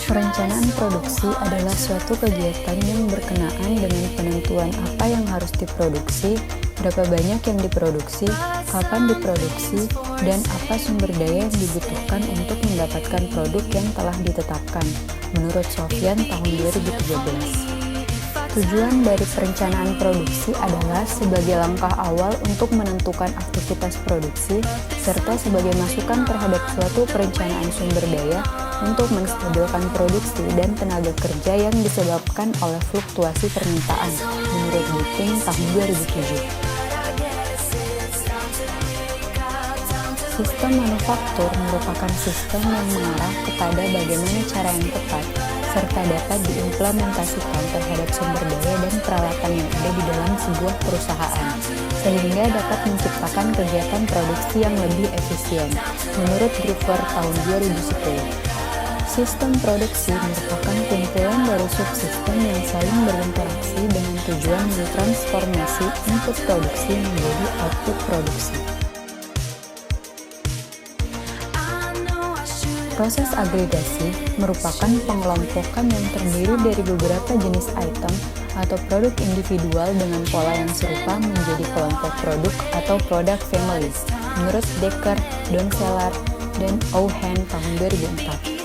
Perencanaan produksi adalah suatu kegiatan yang berkenaan dengan penentuan apa yang harus diproduksi, berapa banyak yang diproduksi, kapan diproduksi, dan apa sumber daya yang dibutuhkan untuk mendapatkan produk yang telah ditetapkan, menurut Sofyan tahun 2013. Tujuan dari perencanaan produksi adalah sebagai langkah awal untuk menentukan aktivitas produksi, serta sebagai masukan terhadap suatu perencanaan sumber daya untuk menstabilkan produksi dan tenaga kerja yang disebabkan oleh fluktuasi permintaan, menurut Buting tahun 2007. Sistem manufaktur merupakan sistem yang mengarah kepada bagaimana cara yang tepat, serta dapat diimplementasikan terhadap sumber daya dan peralatan yang ada di dalam sebuah perusahaan, sehingga dapat menciptakan kegiatan produksi yang lebih efisien, menurut Gruver tahun 2010. Sistem produksi merupakan kumpulan dari subsistem yang saling berinteraksi dengan tujuan mentransformasi input produksi menjadi output produksi. Proses agregasi merupakan pengelompokan yang terdiri dari beberapa jenis item atau produk individual dengan pola yang serupa menjadi kelompok produk atau product family, menurut Decker, Donceller, dan Owen tahun 2004.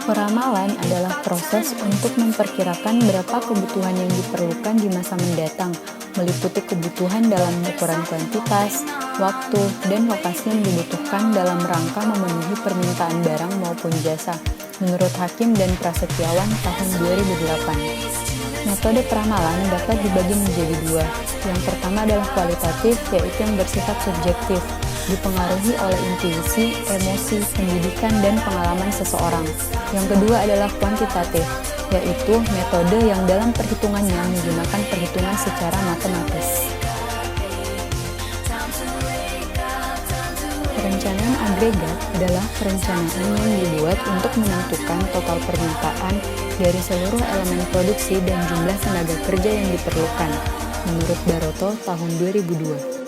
Peramalan adalah proses untuk memperkirakan berapa kebutuhan yang diperlukan di masa mendatang, meliputi kebutuhan dalam ukuran kuantitas, waktu, dan lokasi yang dibutuhkan dalam rangka memenuhi permintaan barang maupun jasa, menurut Hakim dan Prasetyawan tahun 2008. Metode peramalan dapat dibagi menjadi dua. Yang pertama adalah kualitatif, yaitu yang bersifat subjektif, dipengaruhi oleh intuisi, emosi, pendidikan, dan pengalaman seseorang. Yang kedua adalah kuantitatif, yaitu metode yang dalam perhitungannya menggunakan perhitungan secara matematis. Perencanaan agregat adalah perencanaan yang dibuat untuk menentukan total permintaan dari seluruh elemen produksi dan jumlah tenaga kerja yang diperlukan, menurut Baroto tahun 2002.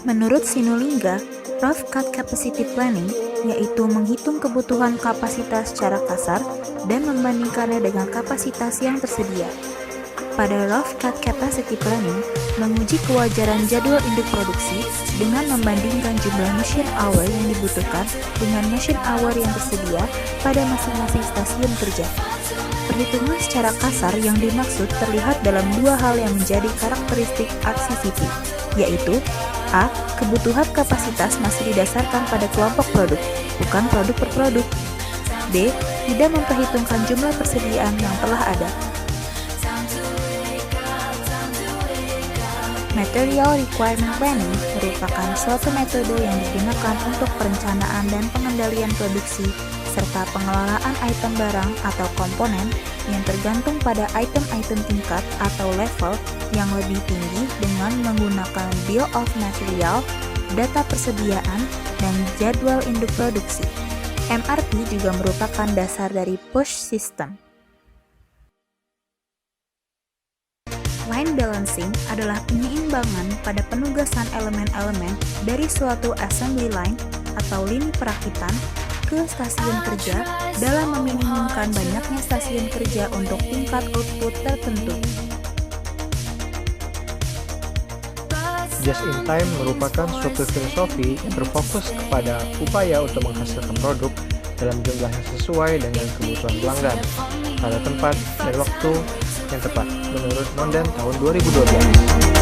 Menurut Sinulinga, rough cut capacity planning yaitu menghitung kebutuhan kapasitas secara kasar dan membandingkannya dengan kapasitas yang tersedia. Pada rough cut capacity planning, menguji kewajaran jadwal induk produksi dengan membandingkan jumlah machine hour yang dibutuhkan dengan machine hour yang tersedia pada masing-masing stasiun kerja. Perhitungan secara kasar yang dimaksud terlihat dalam dua hal yang menjadi karakteristik RCCP, yaitu A. Kebutuhan kapasitas masih didasarkan pada kelompok produk, bukan produk per produk. B. Tidak memperhitungkan jumlah persediaan yang telah ada. Material Requirement Planning merupakan suatu metode yang digunakan untuk perencanaan dan pengendalian produksi serta pengelolaan item barang atau komponen yang tergantung pada item-item tingkat atau level yang lebih tinggi dengan menggunakan Bill of Material, data persediaan, dan jadwal induk produksi. MRP juga merupakan dasar dari push system. Line balancing adalah penyeimbangan pada penugasan elemen-elemen dari suatu assembly line atau lini perakitan ke stasiun kerja dalam meminimumkan banyaknya stasiun kerja untuk tingkat output tertentu. Just in time merupakan suatu filosofi yang berfokus kepada upaya untuk menghasilkan produk dalam jumlah yang sesuai dengan kebutuhan pelanggan pada tempat dan waktu yang tepat, menurut Monden tahun 2012.